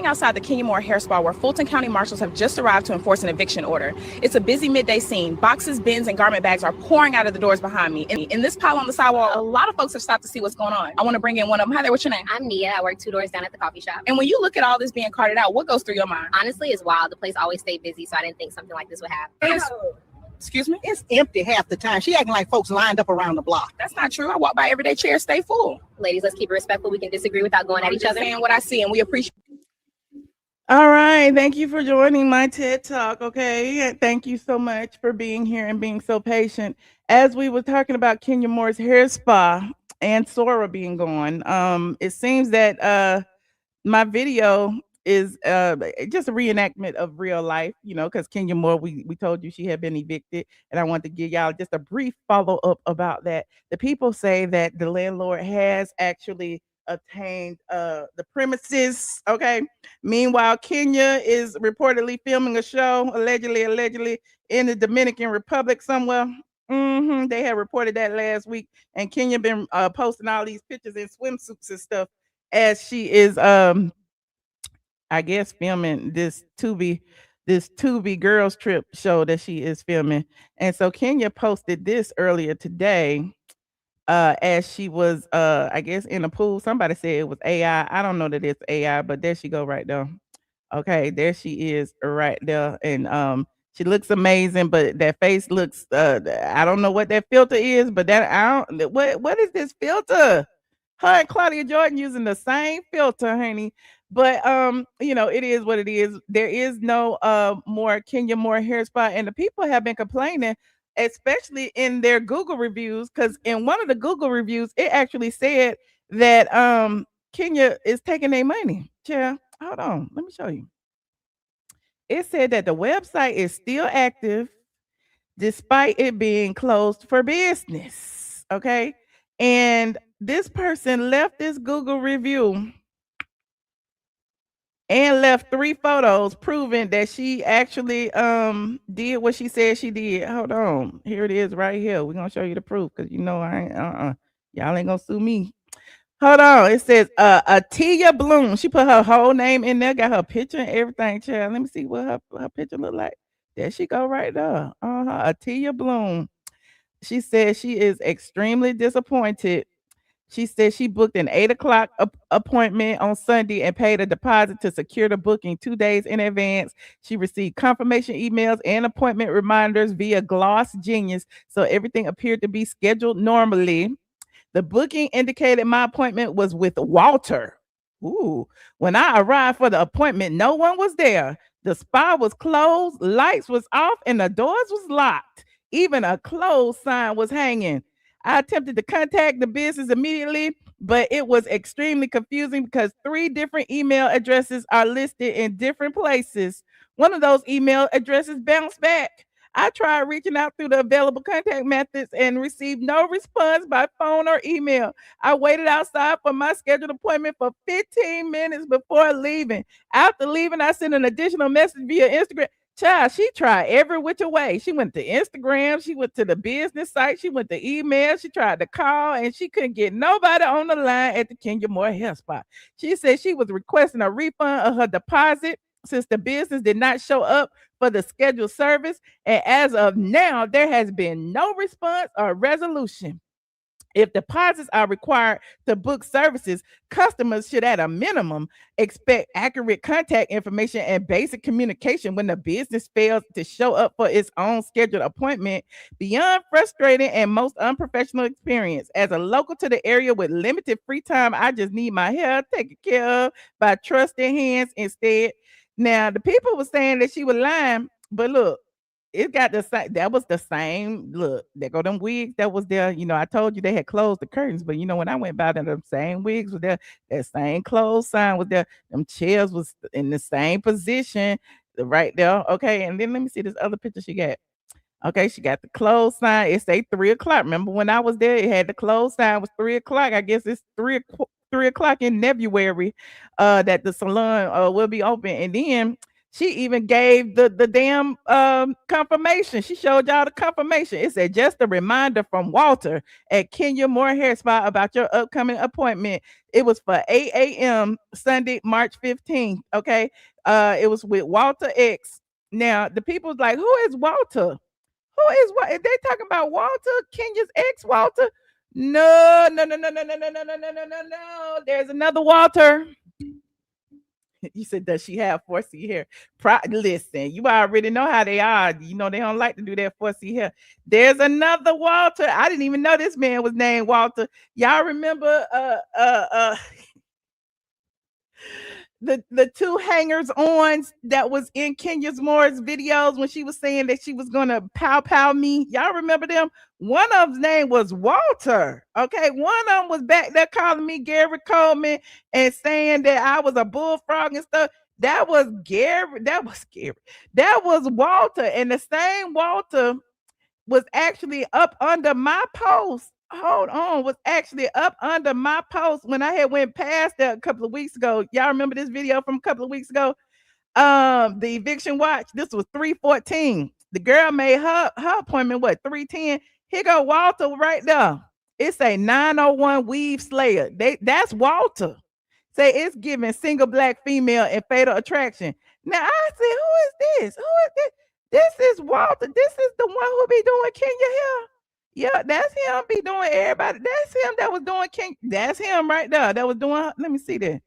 standing outside the Kenya Moore Hair Spa where Fulton County Marshals have just arrived to enforce an eviction order. It's a busy midday scene. Boxes, bins, and garment bags are pouring out of the doors behind me. In this pile on the sidewalk, a lot of folks have stopped to see what's going on. I want to bring in one of them. Hi there, what's your name? I'm Nia. I work 2 doors down at the coffee shop. And when you look at all this being carted out, what goes through your mind? Honestly, it's wild. The place always stayed busy, so I didn't think something like this would happen. Excuse me? It's empty half the time. She acting like folks lined up around the block. That's not true. I walk by every day, chairs stay full. Ladies, let's keep it respectful. We can disagree without going at each other. Saying what I see, and we appreciate. All right. Thank you for joining my TED Talk. Okay. Thank you so much for being here and being so patient. As we were talking about Kenya Moore's hair spa and Sora being gone, it seems that my video is just a reenactment of real life, because Kenya Moore, we told you she had been evicted, and I want to give y'all just a brief follow-up about that. The people say that the landlord has actually obtained the premises. Okay. Meanwhile, Kenya is reportedly filming a show, allegedly in the Dominican Republic somewhere. They had reported that last week, and Kenya been posting all these pictures in swimsuits and stuff as she is I guess filming this Tubi girls trip show that she is filming. And so Kenya posted this earlier today as she was I guess in a pool. Somebody said it was AI. I don't know that it's AI, but there she go right there. Okay, there she is right there. And she looks amazing, but that face looks I don't know what that filter is, but that I don't what is this filter? Her and Claudia Jordan using the same filter, honey. But it is what it is. There is no more Kenya Moore hair spa, and the people have been complaining, especially in their Google reviews, because in one of the Google reviews, it actually said that Kenya is taking their money. Yeah, hold on, let me show you. It said that the website is still active despite it being closed for business. Okay, and this person left this Google review and left 3 photos proving that she actually did what she said she did. Hold on. Here it is right here. We're gonna show you the proof, because I ain't y'all ain't gonna sue me. Hold on. It says ATLien Bloom. She put her whole name in there, got her picture and everything, child. Let me see what her picture look like. There she go right there. ATLien Bloom. She said she is extremely disappointed. She said she booked an 8:00 appointment on Sunday and paid a deposit to secure the booking 2 days in advance. She received confirmation emails and appointment reminders via Gloss Genius, so everything appeared to be scheduled normally. The booking indicated my appointment was with Walter. Ooh. When I arrived for the appointment, no one was there. The spa was closed, lights was off, and the doors was locked. Even a closed sign was hanging. I attempted to contact the business immediately, but it was extremely confusing because 3 different email addresses are listed in different places. One of those email addresses bounced back. I tried reaching out through the available contact methods and received no response by phone or email. I waited outside for my scheduled appointment for 15 minutes before leaving. After leaving, I sent an additional message via Instagram. Child, she tried every which way. She went to Instagram, she went to the business site, she went to email, she tried to call, and she couldn't get nobody on the line at the Kenya Moore hair spa. She said she was requesting a refund of her deposit since the business did not show up for the scheduled service. And as of now, there has been no response or resolution. If deposits are required to book services, customers should at a minimum expect accurate contact information and basic communication when the business fails to show up for its own scheduled appointment. Beyond frustrating and most unprofessional experience, as a local to the area with limited free time, I just need my hair taken care of by trusted hands instead. Now, the people were saying that she was lying, but look, it got the same. That was the same. Look, there go them wigs that was there. I told you they had closed the curtains, but when I went by, them same wigs was there. That same closed sign was there. Them chairs was in the same position, right there. Okay, and then let me see this other picture she got. Okay, she got the closed sign. It say 3:00. Remember when I was there, it had the closed sign was 3:00. I guess it's 3 o'clock in February that the salon will be open. And then She even gave the damn confirmation. She showed y'all the confirmation. It said, just a reminder from Walter at Kenya Moore Hair Spa about your upcoming appointment. It was for 8 a.m. Sunday, March 15th. Okay. It was with Walter X. Now the people's like, who is Walter? Who is what? If they talking about Walter, Kenya's ex Walter? No. There's another Walter. You said, does she have 4C hair? Listen, you already know how they are. You know, they don't like to do that 4C hair. There's another Walter. I didn't even know this man was named Walter. Y'all remember the two hangers-ons that was in Kenya Moore's videos when she was saying that she was gonna pow me? Y'all remember them? One of them's name was Walter. Okay, one of them was back there calling me Gary Coleman and saying that I was a bullfrog and stuff. That was Gary. That was Walter, and the same Walter was actually up under my post. Hold on, was actually up under my post when I had went past that a couple of weeks ago. Y'all remember this video from a couple of weeks ago? The eviction watch. This was 314. The girl made her appointment, what, 310? Here go Walter right there. It's a 901 weave slayer. That's Walter. Say it's giving single black female and fatal attraction. Now I said, who is this? Who is this? This is Walter. This is the one who be doing Kenya hair. Yeah, that's him. Be doing everybody. That's him that was doing Kenya. That's him right there. That was doing. Let me see that.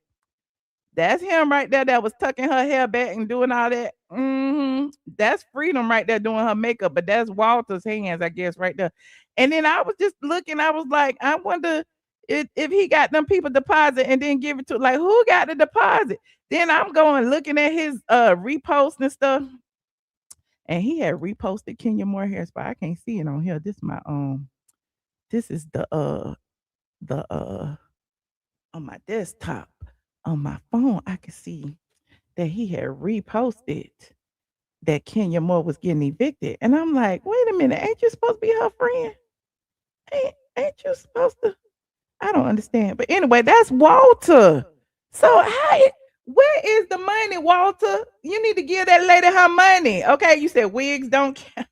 That's him right there that was tucking her hair back and doing all that. That's Freedom right there doing her makeup, but that's Walter's hands, I guess, right there. And then I was just looking, I was like, I wonder if he got them people deposit and then give it to, like, who got the deposit? Then I'm going looking at his repost and stuff. And he had reposted Kenya Moore Hair Spa. I can't see it on here. This is my this is the on my desktop. On my phone, I could see that he had reposted that Kenya Moore was getting evicted. And I'm like, wait a minute, ain't you supposed to be her friend? Ain't you supposed to? I don't understand. But anyway, that's Walter. So where is the money, Walter? You need to give that lady her money. Okay, you said wigs don't count.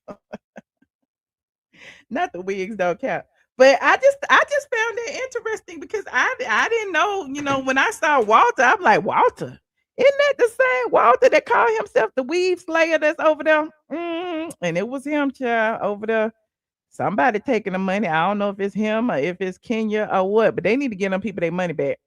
Not the wigs don't count. But I just found it interesting because I didn't know, you know, when I saw Walter, I'm like, Walter, isn't that the same Walter that called himself the weave slayer that's over there? And it was him, child, over there. Somebody taking the money. I don't know if it's him or if it's Kenya or what, but they need to get them people their money back.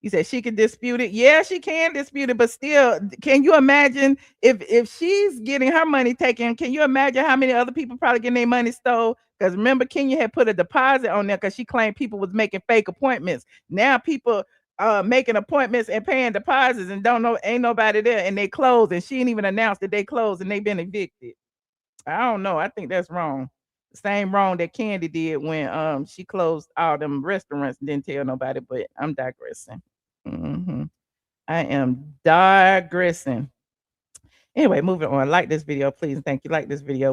You said she can dispute it. Yeah, she can dispute it, but still, can you imagine if she's getting her money taken? Can you imagine how many other people probably getting their money stole? Because remember, Kenya had put a deposit on there because she claimed people was making fake appointments. Now people making appointments and paying deposits and don't know, ain't nobody there, and they closed, and she didn't even announce that they closed and they've been evicted. I don't know. I think that's wrong. Same wrong that Candy did when she closed all them restaurants and didn't tell nobody. But I'm digressing. I am digressing. Anyway, moving on. Like this video, please. Thank you. Like this video.